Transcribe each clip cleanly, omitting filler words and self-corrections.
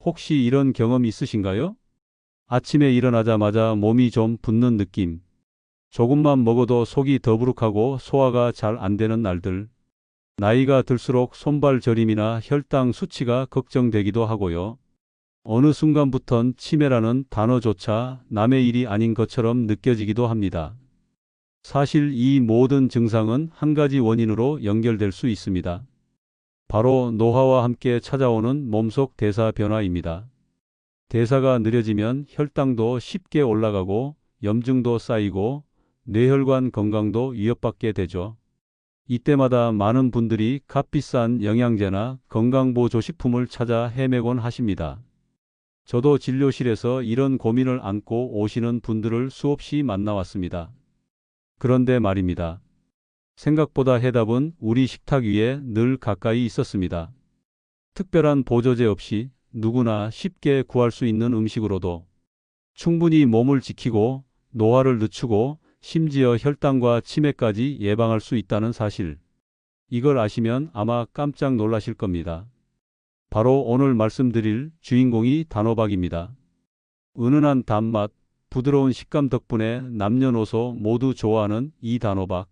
혹시 이런 경험 있으신가요? 아침에 일어나자마자 몸이 좀 붓는 느낌. 조금만 먹어도 속이 더부룩하고 소화가 잘 안 되는 날들. 나이가 들수록 손발 저림이나 혈당 수치가 걱정되기도 하고요. 어느 순간부턴 치매라는 단어조차 남의 일이 아닌 것처럼 느껴지기도 합니다. 사실 이 모든 증상은 한 가지 원인으로 연결될 수 있습니다. 바로 노화와 함께 찾아오는 몸속 대사 변화입니다. 대사가 느려지면 혈당도 쉽게 올라가고 염증도 쌓이고 뇌혈관 건강도 위협받게 되죠. 이때마다 많은 분들이 값비싼 영양제나 건강보조식품을 찾아 헤매곤 하십니다. 저도 진료실에서 이런 고민을 안고 오시는 분들을 수없이 만나왔습니다. 그런데 말입니다. 생각보다 해답은 우리 식탁 위에 늘 가까이 있었습니다. 특별한 보조제 없이 누구나 쉽게 구할 수 있는 음식으로도 충분히 몸을 지키고 노화를 늦추고 심지어 혈당과 치매까지 예방할 수 있다는 사실. 이걸 아시면 아마 깜짝 놀라실 겁니다. 바로 오늘 말씀드릴 주인공이 단호박입니다. 은은한 단맛, 부드러운 식감 덕분에 남녀노소 모두 좋아하는 이 단호박.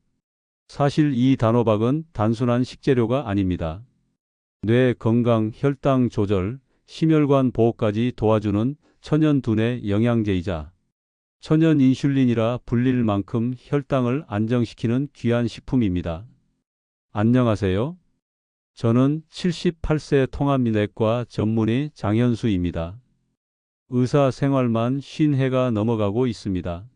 사실 이 단호박은 단순한 식재료가 아닙니다. 뇌 건강, 혈당 조절, 심혈관 보호까지 도와주는 천연 두뇌 영양제이자 천연 인슐린이라 불릴 만큼 혈당을 안정시키는 귀한 식품입니다. 안녕하세요. 저는 78세 통합내과 전문의 장현수입니다. 의사 생활만 50해가 넘어가고 있습니다.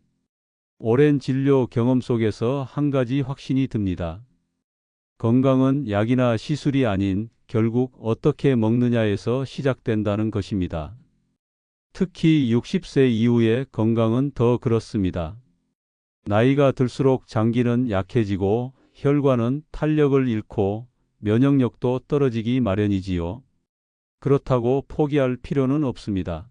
오랜 진료 경험 속에서 한 가지 확신이 듭니다. 건강은 약이나 시술이 아닌 결국 어떻게 먹느냐에서 시작된다는 것입니다. 특히 60세 이후의 건강은 더 그렇습니다. 나이가 들수록 장기는 약해지고 혈관은 탄력을 잃고 면역력도 떨어지기 마련이지요. 그렇다고 포기할 필요는 없습니다.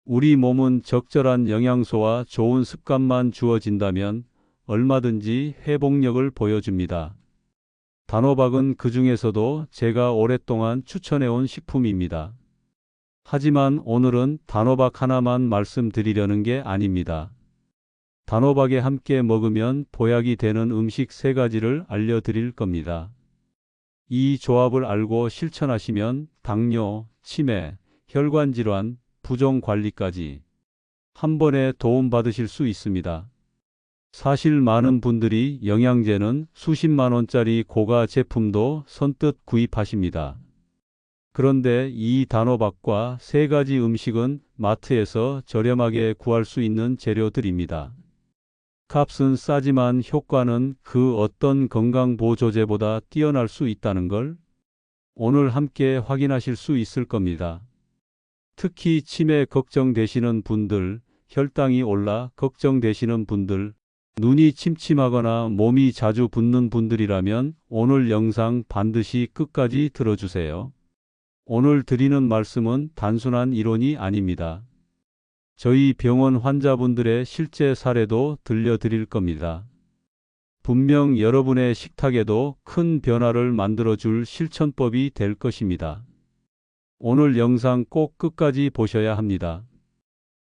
우리 몸은 적절한 영양소와 좋은 습관만 주어진다면 얼마든지 회복력을 보여줍니다. 단호박은 그 중에서도 제가 오랫동안 추천해온 식품입니다. 하지만 오늘은 단호박 하나만 말씀드리려는 게 아닙니다. 단호박에 함께 먹으면 보약이 되는 음식 3가지를 알려드릴 겁니다. 이 조합을 알고 실천하시면 당뇨, 치매, 혈관질환, 부종 관리까지 한 번에 도움받으실 수 있습니다. 사실 많은 분들이 영양제는 수십만 원짜리 고가 제품도 선뜻 구입하십니다. 그런데 이 단호박과 3가지 음식은 마트에서 저렴하게 구할 수 있는 재료들입니다. 값은 싸지만 효과는 그 어떤 건강보조제보다 뛰어날 수 있다는 걸 오늘 함께 확인하실 수 있을 겁니다. 특히 치매 걱정되시는 분들, 혈당이 올라 걱정되시는 분들, 눈이 침침하거나 몸이 자주 붓는 분들이라면 오늘 영상 반드시 끝까지 들어주세요. 오늘 드리는 말씀은 단순한 이론이 아닙니다. 저희 병원 환자분들의 실제 사례도 들려드릴 겁니다. 분명 여러분의 식탁에도 큰 변화를 만들어줄 실천법이 될 것입니다. 오늘 영상 꼭 끝까지 보셔야 합니다.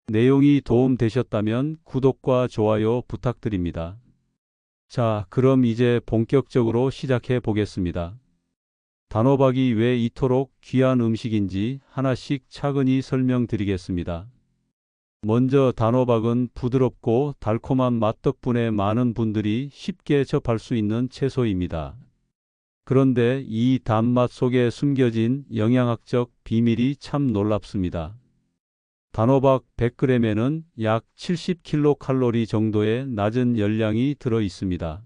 내용이 도움되셨다면 구독과 좋아요 부탁드립니다. 자, 그럼 이제 본격적으로 시작해 보겠습니다. 단호박이 왜 이토록 귀한 음식인지 하나씩 차근히 설명드리겠습니다. 먼저 단호박은 부드럽고 달콤한 맛 덕분에 많은 분들이 쉽게 접할 수 있는 채소입니다. 그런데 이 단맛 속에 숨겨진 영양학적 비밀이 참 놀랍습니다. 단호박 100g에는 약 70kcal 정도의 낮은 열량이 들어 있습니다.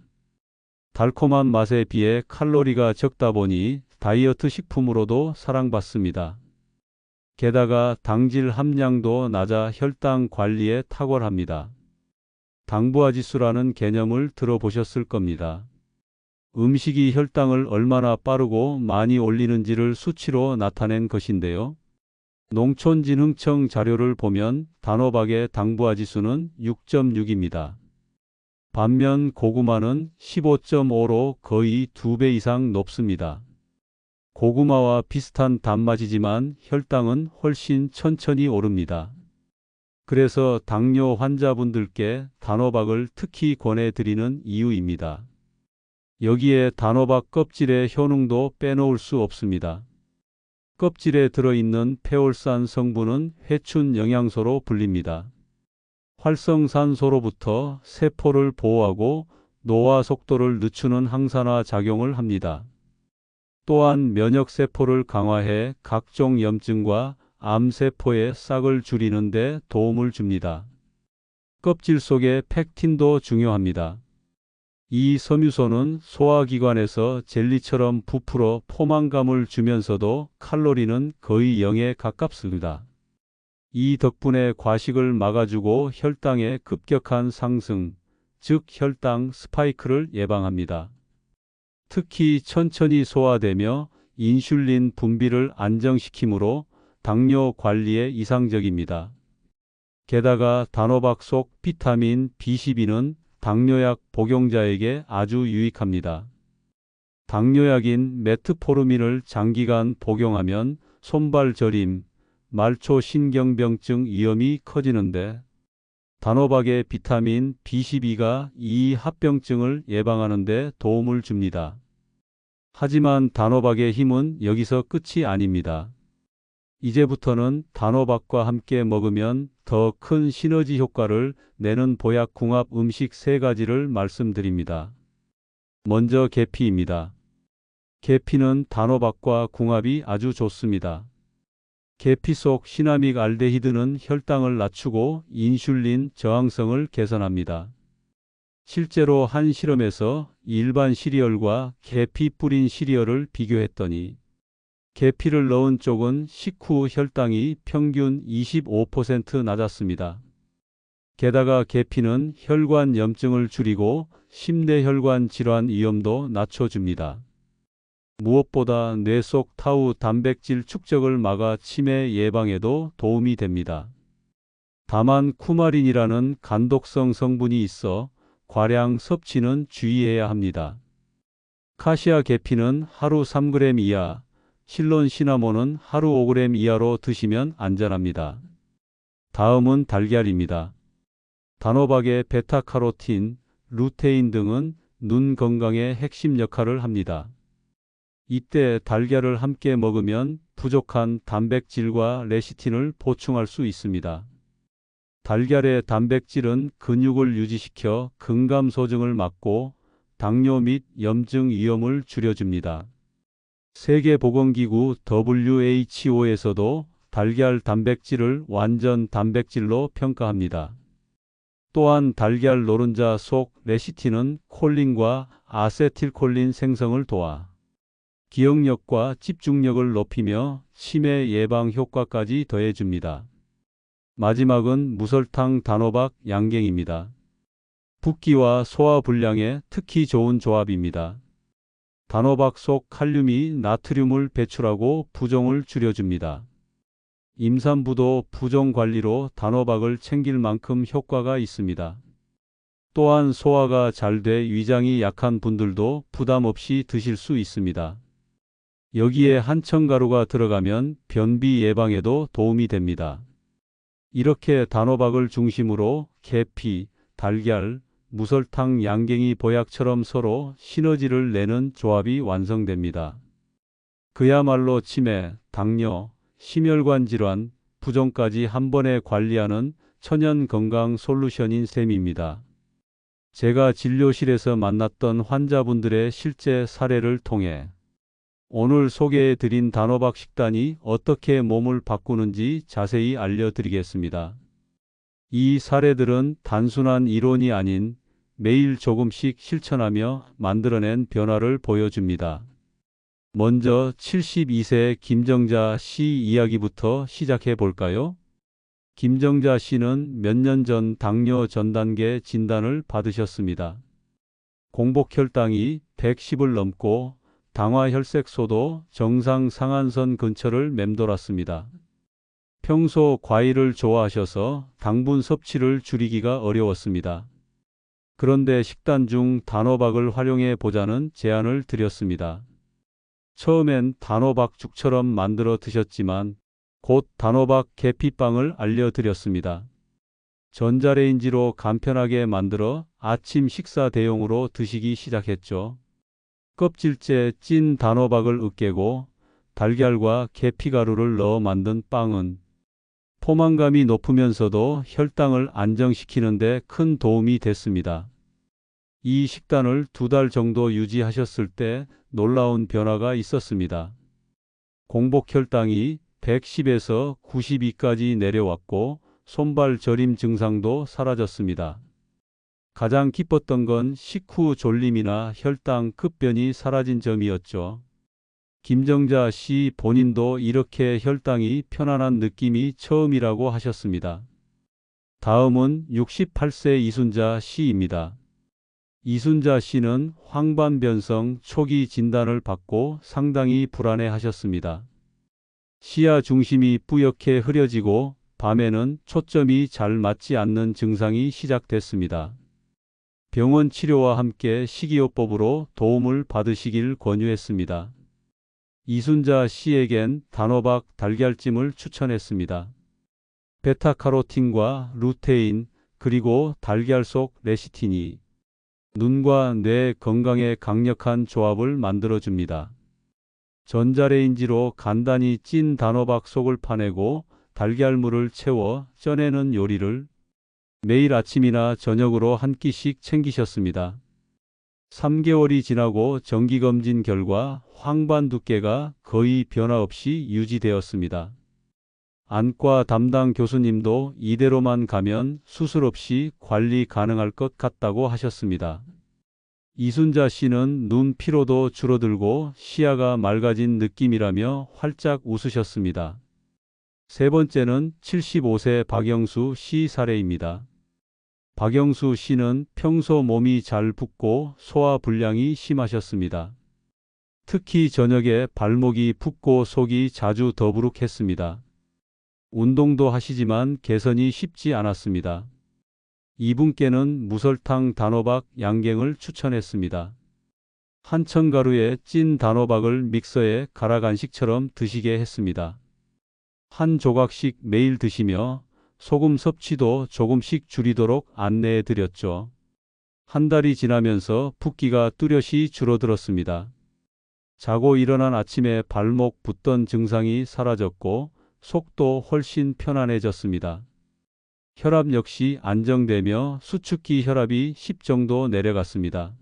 달콤한 맛에 비해 칼로리가 적다 보니 다이어트 식품으로도 사랑받습니다. 게다가 당질 함량도 낮아 혈당 관리에 탁월합니다. 당부화지수라는 개념을 들어보셨을 겁니다. 음식이 혈당을 얼마나 빠르고 많이 올리는지를 수치로 나타낸 것인데요. 농촌진흥청 자료를 보면 단호박의 당부화지수는 6.6입니다. 반면 고구마는 15.5로 거의 2배 이상 높습니다. 고구마와 비슷한 단맛이지만 혈당은 훨씬 천천히 오릅니다. 그래서 당뇨 환자분들께 단호박을 특히 권해드리는 이유입니다. 여기에 단호박 껍질의 효능도 빼놓을 수 없습니다. 껍질에 들어있는 페올산 성분은 회춘 영양소로 불립니다. 활성산소로부터 세포를 보호하고 노화 속도를 늦추는 항산화 작용을 합니다. 또한 면역세포를 강화해 각종 염증과 암세포의 싹을 줄이는 데 도움을 줍니다. 껍질 속의 팩틴도 중요합니다. 이 섬유소는 소화기관에서 젤리처럼 부풀어 포만감을 주면서도 칼로리는 거의 0에 가깝습니다. 이 덕분에 과식을 막아주고 혈당의 급격한 상승, 즉 혈당 스파이크를 예방합니다. 특히 천천히 소화되며 인슐린 분비를 안정시키므로 당뇨 관리에 이상적입니다. 게다가 단호박 속 비타민 B12는 당뇨약 복용자에게 아주 유익합니다. 당뇨약인 메트포르민을 장기간 복용하면 손발 저림, 말초 신경병증 위험이 커지는데 단호박의 비타민 B12가 이 합병증을 예방하는 데 도움을 줍니다. 하지만 단호박의 힘은 여기서 끝이 아닙니다. 이제부터는 단호박과 함께 먹으면 더 큰 시너지 효과를 내는 보약 궁합 음식 3가지를 말씀드립니다. 먼저 계피입니다. 계피는 단호박과 궁합이 아주 좋습니다. 계피 속 시나믹 알데히드는 혈당을 낮추고 인슐린 저항성을 개선합니다. 실제로 한 실험에서 일반 시리얼과 계피 뿌린 시리얼을 비교했더니 계피를 넣은 쪽은 식후 혈당이 평균 25% 낮았습니다. 게다가 계피는 혈관 염증을 줄이고 심내혈관 질환 위험도 낮춰줍니다. 무엇보다 뇌 속 타우 단백질 축적을 막아 치매 예방에도 도움이 됩니다. 다만 쿠마린이라는 간독성 성분이 있어 과량 섭취는 주의해야 합니다. 카시아 계피는 하루 3g 이하, 실론 시나몬은 하루 5g 이하로 드시면 안전합니다. 다음은 달걀입니다. 단호박의 베타카로틴, 루테인 등은 눈 건강의 핵심 역할을 합니다. 이때 달걀을 함께 먹으면 부족한 단백질과 레시틴을 보충할 수 있습니다. 달걀의 단백질은 근육을 유지시켜 근감소증을 막고 당뇨 및 염증 위험을 줄여줍니다. 세계보건기구 WHO에서도 달걀 단백질을 완전 단백질로 평가합니다. 또한 달걀 노른자 속 레시틴은 콜린과 아세틸콜린 생성을 도와 기억력과 집중력을 높이며 치매 예방 효과까지 더해줍니다. 마지막은 무설탕 단호박 양갱입니다. 붓기와 소화 불량에 특히 좋은 조합입니다. 단호박 속 칼륨이 나트륨을 배출하고 부종을 줄여줍니다. 임산부도 부종 관리로 단호박을 챙길 만큼 효과가 있습니다. 또한 소화가 잘 돼 위장이 약한 분들도 부담 없이 드실 수 있습니다. 여기에 한청가루가 들어가면 변비 예방에도 도움이 됩니다. 이렇게 단호박을 중심으로 계피, 달걀, 무설탕 양갱이 보약처럼 서로 시너지를 내는 조합이 완성됩니다. 그야말로 치매, 당뇨, 심혈관 질환, 부종까지 한 번에 관리하는 천연 건강 솔루션인 셈입니다. 제가 진료실에서 만났던 환자분들의 실제 사례를 통해 오늘 소개해 드린 단호박 식단이 어떻게 몸을 바꾸는지 자세히 알려드리겠습니다. 이 사례들은 단순한 이론이 아닌 매일 조금씩 실천하며 만들어낸 변화를 보여줍니다. 먼저 72세 김정자 씨 이야기부터 시작해 볼까요? 김정자 씨는 몇 년 전 당뇨 전단계 진단을 받으셨습니다. 공복혈당이 110을 넘고 당화혈색소도 정상 상한선 근처를 맴돌았습니다. 평소 과일을 좋아하셔서 당분 섭취를 줄이기가 어려웠습니다. 그런데 식단 중 단호박을 활용해 보자는 제안을 드렸습니다. 처음엔 단호박죽처럼 만들어 드셨지만 곧 단호박 계피빵을 알려드렸습니다. 전자레인지로 간편하게 만들어 아침 식사 대용으로 드시기 시작했죠. 껍질째 찐 단호박을 으깨고 달걀과 계피가루를 넣어 만든 빵은 포만감이 높으면서도 혈당을 안정시키는 데 큰 도움이 됐습니다. 이 식단을 2달 정도 유지하셨을 때 놀라운 변화가 있었습니다. 공복 혈당이 110에서 92까지 내려왔고 손발 저림 증상도 사라졌습니다. 가장 기뻤던 건 식후 졸림이나 혈당 급변이 사라진 점이었죠. 김정자 씨 본인도 이렇게 혈당이 편안한 느낌이 처음이라고 하셨습니다. 다음은 68세 이순자 씨입니다. 이순자 씨는 황반변성 초기 진단을 받고 상당히 불안해 하셨습니다. 시야 중심이 뿌옇게 흐려지고 밤에는 초점이 잘 맞지 않는 증상이 시작됐습니다. 병원 치료와 함께 식이요법으로 도움을 받으시길 권유했습니다. 이순자 씨에겐 단호박 달걀찜을 추천했습니다. 베타카로틴과 루테인 그리고 달걀 속 레시틴이 눈과 뇌 건강에 강력한 조합을 만들어줍니다. 전자레인지로 간단히 찐 단호박 속을 파내고 달걀물을 채워 쪄내는 요리를 매일 아침이나 저녁으로 한 끼씩 챙기셨습니다. 3개월이 지나고 정기검진 결과 황반 두께가 거의 변화 없이 유지되었습니다. 안과 담당 교수님도 이대로만 가면 수술 없이 관리 가능할 것 같다고 하셨습니다. 이순자 씨는 눈 피로도 줄어들고 시야가 맑아진 느낌이라며 활짝 웃으셨습니다. 세 번째는 75세 박영수 씨 사례입니다. 박영수 씨는 평소 몸이 잘 붓고 소화불량이 심하셨습니다. 특히 저녁에 발목이 붓고 속이 자주 더부룩했습니다. 운동도 하시지만 개선이 쉽지 않았습니다. 이분께는 무설탕 단호박 양갱을 추천했습니다. 한천가루에 찐 단호박을 믹서에 갈아 간식처럼 드시게 했습니다. 한 조각씩 매일 드시며 소금 섭취도 조금씩 줄이도록 안내해 드렸죠. 한 달이 지나면서 붓기가 뚜렷이 줄어들었습니다. 자고 일어난 아침에 발목 붓던 증상이 사라졌고 속도 훨씬 편안해졌습니다. 혈압 역시 안정되며 수축기 혈압이 10 정도 내려갔습니다.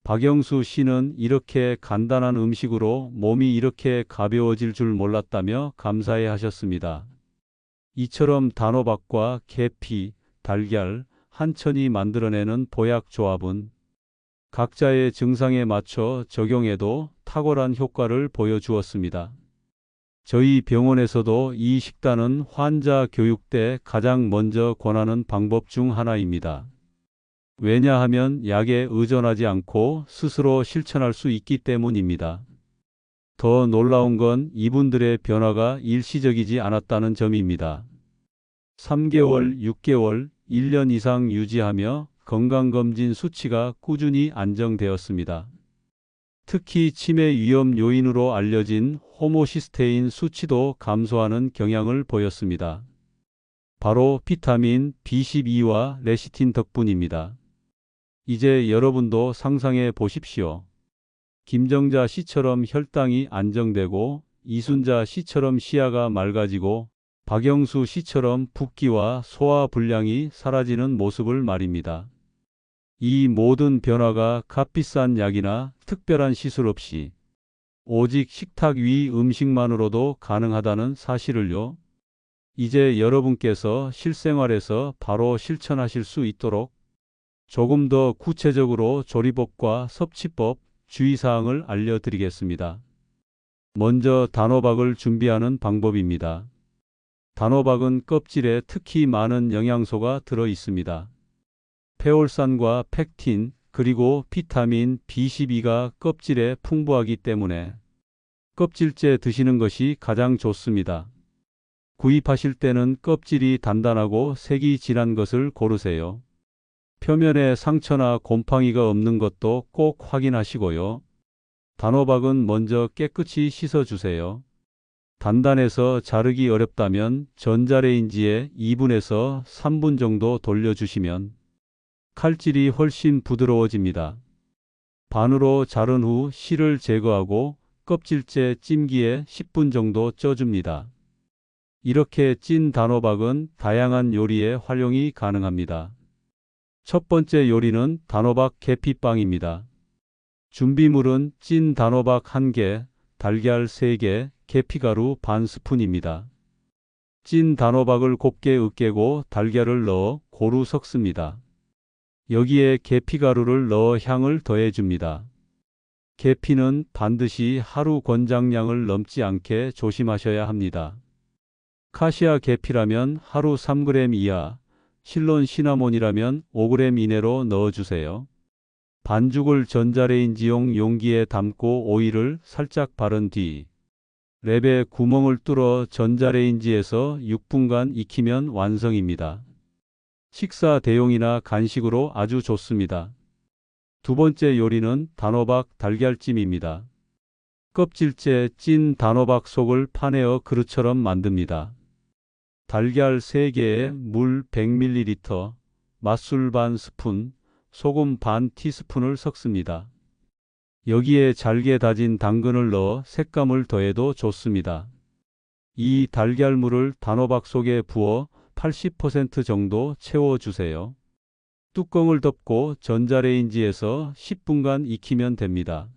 박영수 씨는 이렇게 간단한 음식으로 몸이 이렇게 가벼워질 줄 몰랐다며 감사해 하셨습니다. 이처럼 단호박과 계피, 달걀, 한천이 만들어내는 보약 조합은 각자의 증상에 맞춰 적용해도 탁월한 효과를 보여주었습니다. 저희 병원에서도 이 식단은 환자 교육 때 가장 먼저 권하는 방법 중 하나입니다. 왜냐하면 약에 의존하지 않고 스스로 실천할 수 있기 때문입니다. 더 놀라운 건 이분들의 변화가 일시적이지 않았다는 점입니다. 3개월, 6개월, 1년 이상 유지하며 건강검진 수치가 꾸준히 안정되었습니다. 특히 치매 위험 요인으로 알려진 호모시스테인 수치도 감소하는 경향을 보였습니다. 바로 비타민 B12와 레시틴 덕분입니다. 이제 여러분도 상상해 보십시오. 김정자 씨처럼 혈당이 안정되고 이순자 씨처럼 시야가 맑아지고 박영수 씨처럼 붓기와 소화불량이 사라지는 모습을 말입니다. 이 모든 변화가 값비싼 약이나 특별한 시술 없이 오직 식탁 위 음식만으로도 가능하다는 사실을요. 이제 여러분께서 실생활에서 바로 실천하실 수 있도록 조금 더 구체적으로 조리법과 섭취법, 주의사항을 알려드리겠습니다. 먼저 단호박을 준비하는 방법입니다. 단호박은 껍질에 특히 많은 영양소가 들어 있습니다. 페올산과 펙틴 그리고 비타민 B12가 껍질에 풍부하기 때문에 껍질째 드시는 것이 가장 좋습니다. 구입하실 때는 껍질이 단단하고 색이 진한 것을 고르세요. 표면에 상처나 곰팡이가 없는 것도 꼭 확인하시고요. 단호박은 먼저 깨끗이 씻어주세요. 단단해서 자르기 어렵다면 전자레인지에 2분에서 3분 정도 돌려주시면 칼질이 훨씬 부드러워집니다. 반으로 자른 후 실을 제거하고 껍질째 찜기에 10분 정도 쪄줍니다. 이렇게 찐 단호박은 다양한 요리에 활용이 가능합니다. 첫 번째 요리는 단호박 계피빵입니다. 준비물은 찐 단호박 1개, 달걀 3개, 계피가루 반 스푼입니다. 찐 단호박을 곱게 으깨고 달걀을 넣어 고루 섞습니다. 여기에 계피가루를 넣어 향을 더해줍니다. 계피는 반드시 하루 권장량을 넘지 않게 조심하셔야 합니다. 카시아 계피라면 하루 3g 이하, 실론 시나몬이라면 5g 이내로 넣어주세요. 반죽을 전자레인지용 용기에 담고 오일을 살짝 바른 뒤 랩에 구멍을 뚫어 전자레인지에서 6분간 익히면 완성입니다. 식사 대용이나 간식으로 아주 좋습니다. 두 번째 요리는 단호박 달걀찜입니다. 껍질째 찐 단호박 속을 파내어 그릇처럼 만듭니다. 달걀 3개에 물 100ml, 맛술 반 스푼, 소금 반 티스푼을 섞습니다. 여기에 잘게 다진 당근을 넣어 색감을 더해도 좋습니다. 이 달걀물을 단호박 속에 부어 80% 정도 채워주세요. 뚜껑을 덮고 전자레인지에서 10분간 익히면 됩니다.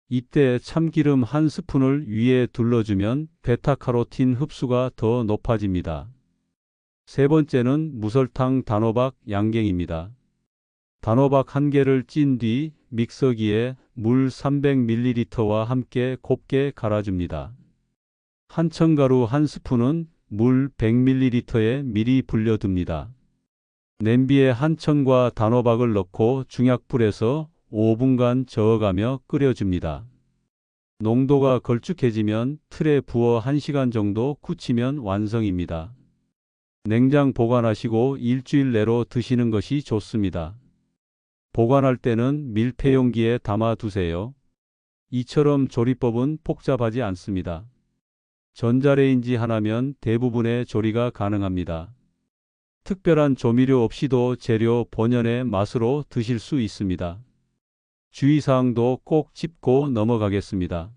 이때 참기름 1스푼을 위에 둘러주면 베타카로틴 흡수가 더 높아집니다. 세 번째는 무설탕 단호박 양갱입니다. 단호박 1개를 찐 뒤 믹서기에 물 300ml와 함께 곱게 갈아줍니다. 한천가루 1스푼은 물 100ml에 미리 불려둡니다. 냄비에 한천과 단호박을 넣고 중약불에서 5분간 저어가며 끓여줍니다. 농도가 걸쭉해지면 틀에 부어 1시간 정도 굳히면 완성입니다. 냉장 보관하시고 일주일 내로 드시는 것이 좋습니다. 보관할 때는 밀폐용기에 담아 두세요. 이처럼 조리법은 복잡하지 않습니다. 전자레인지 하나면 대부분의 조리가 가능합니다. 특별한 조미료 없이도 재료 본연의 맛으로 드실 수 있습니다. 주의사항도 꼭 짚고 넘어가겠습니다.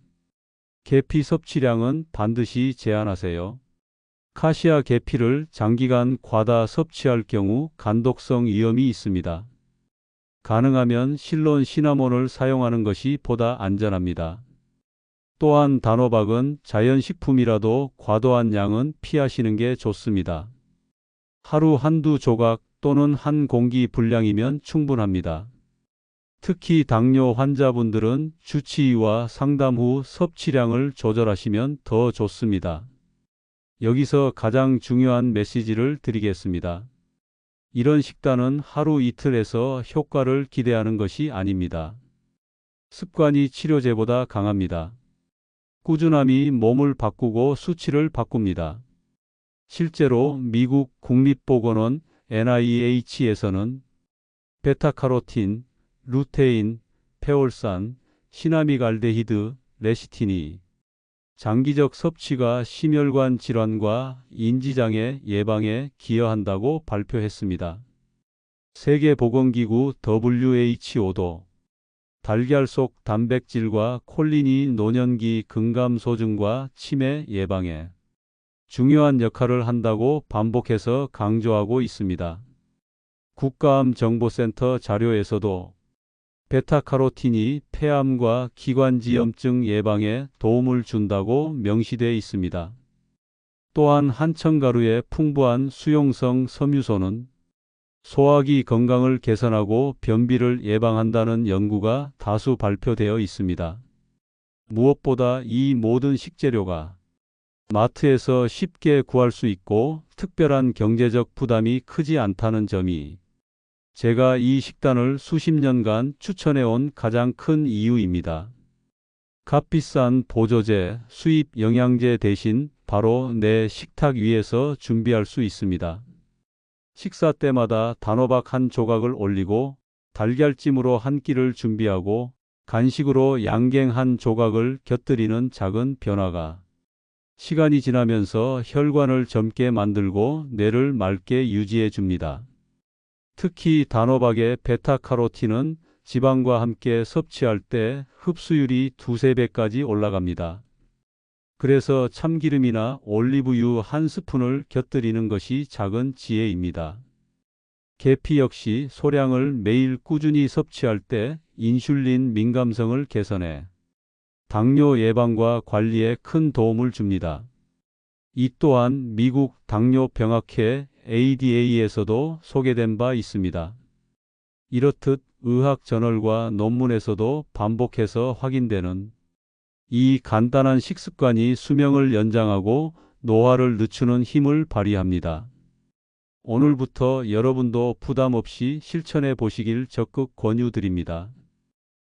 계피 섭취량은 반드시 제한하세요. 카시아 계피를 장기간 과다 섭취할 경우 간독성 위험이 있습니다. 가능하면 실론 시나몬을 사용하는 것이 보다 안전합니다. 또한 단호박은 자연식품이라도 과도한 양은 피하시는 게 좋습니다. 하루 한두 조각 또는 한 공기 분량이면 충분합니다. 특히 당뇨 환자분들은 주치의와 상담 후 섭취량을 조절하시면 더 좋습니다. 여기서 가장 중요한 메시지를 드리겠습니다. 이런 식단은 하루 이틀에서 효과를 기대하는 것이 아닙니다. 습관이 치료제보다 강합니다. 꾸준함이 몸을 바꾸고 수치를 바꿉니다. 실제로 미국 국립보건원 NIH에서는 베타카로틴, 루테인, 페올산, 시나미갈데히드, 레시틴이 장기적 섭취가 심혈관 질환과 인지장애 예방에 기여한다고 발표했습니다. 세계보건기구 WHO도 달걀 속 단백질과 콜린이 노년기 근감소증과 치매 예방에 중요한 역할을 한다고 반복해서 강조하고 있습니다. 국가암정보센터 자료에서도 베타카로틴이 폐암과 기관지염증 예방에 도움을 준다고 명시되어 있습니다. 또한 한천가루의 풍부한 수용성 섬유소는 소화기 건강을 개선하고 변비를 예방한다는 연구가 다수 발표되어 있습니다. 무엇보다 이 모든 식재료가 마트에서 쉽게 구할 수 있고 특별한 경제적 부담이 크지 않다는 점이 제가 이 식단을 수십 년간 추천해온 가장 큰 이유입니다. 값비싼 보조제, 수입 영양제 대신 바로 내 식탁 위에서 준비할 수 있습니다. 식사 때마다 단호박 한 조각을 올리고 달걀찜으로 한 끼를 준비하고 간식으로 양갱 한 조각을 곁들이는 작은 변화가 시간이 지나면서 혈관을 젊게 만들고 뇌를 맑게 유지해 줍니다. 특히 단호박의 베타카로틴은 지방과 함께 섭취할 때 흡수율이 두세 배까지 올라갑니다. 그래서 참기름이나 올리브유 한 스푼을 곁들이는 것이 작은 지혜입니다. 계피 역시 소량을 매일 꾸준히 섭취할 때 인슐린 민감성을 개선해 당뇨 예방과 관리에 큰 도움을 줍니다. 이 또한 미국 당뇨병학회 ADA에서도 소개된 바 있습니다. 이렇듯 의학 저널과 논문에서도 반복해서 확인되는 이 간단한 식습관이 수명을 연장하고 노화를 늦추는 힘을 발휘합니다. 오늘부터 여러분도 부담 없이 실천해 보시길 적극 권유드립니다.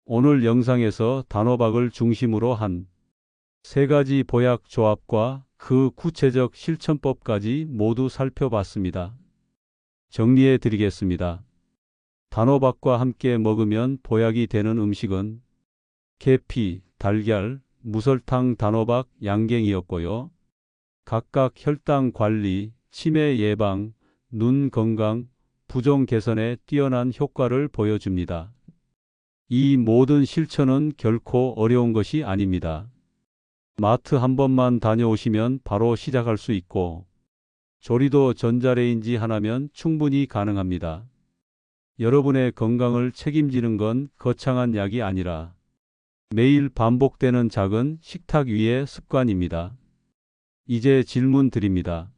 오늘 영상에서 단호박을 중심으로 한 3가지 보약 조합과 그 구체적 실천법까지 모두 살펴봤습니다. 정리해 드리겠습니다. 단호박과 함께 먹으면 보약이 되는 음식은 계피, 달걀, 무설탕, 단호박, 양갱이었고요. 각각 혈당 관리, 치매 예방, 눈 건강, 부종 개선에 뛰어난 효과를 보여줍니다. 이 모든 실천은 결코 어려운 것이 아닙니다. 마트 한 번만 다녀오시면 바로 시작할 수 있고 조리도 전자레인지 하나면 충분히 가능합니다. 여러분의 건강을 책임지는 건 거창한 약이 아니라 매일 반복되는 작은 식탁 위의 습관입니다. 이제 질문 드립니다.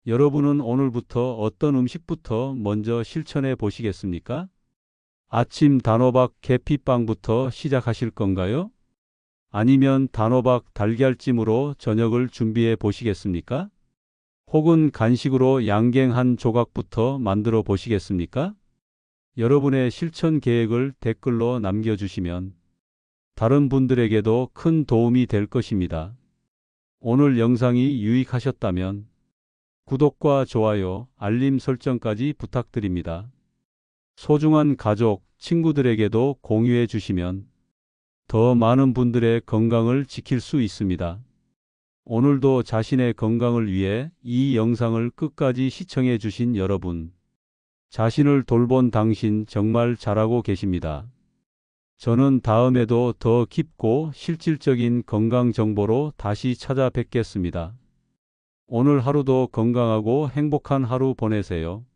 여러분은 오늘부터 어떤 음식부터 먼저 실천해 보시겠습니까? 아침 단호박 계피빵부터 시작하실 건가요? 아니면 단호박 달걀찜으로 저녁을 준비해 보시겠습니까? 혹은 간식으로 양갱 한 조각부터 만들어 보시겠습니까? 여러분의 실천 계획을 댓글로 남겨주시면 다른 분들에게도 큰 도움이 될 것입니다. 오늘 영상이 유익하셨다면 구독과 좋아요, 알림 설정까지 부탁드립니다. 소중한 가족, 친구들에게도 공유해 주시면 더 많은 분들의 건강을 지킬 수 있습니다. 오늘도 자신의 건강을 위해 이 영상을 끝까지 시청해 주신 여러분, 자신을 돌본 당신 정말 잘하고 계십니다. 저는 다음에도 더 깊고 실질적인 건강 정보로 다시 찾아뵙겠습니다. 오늘 하루도 건강하고 행복한 하루 보내세요.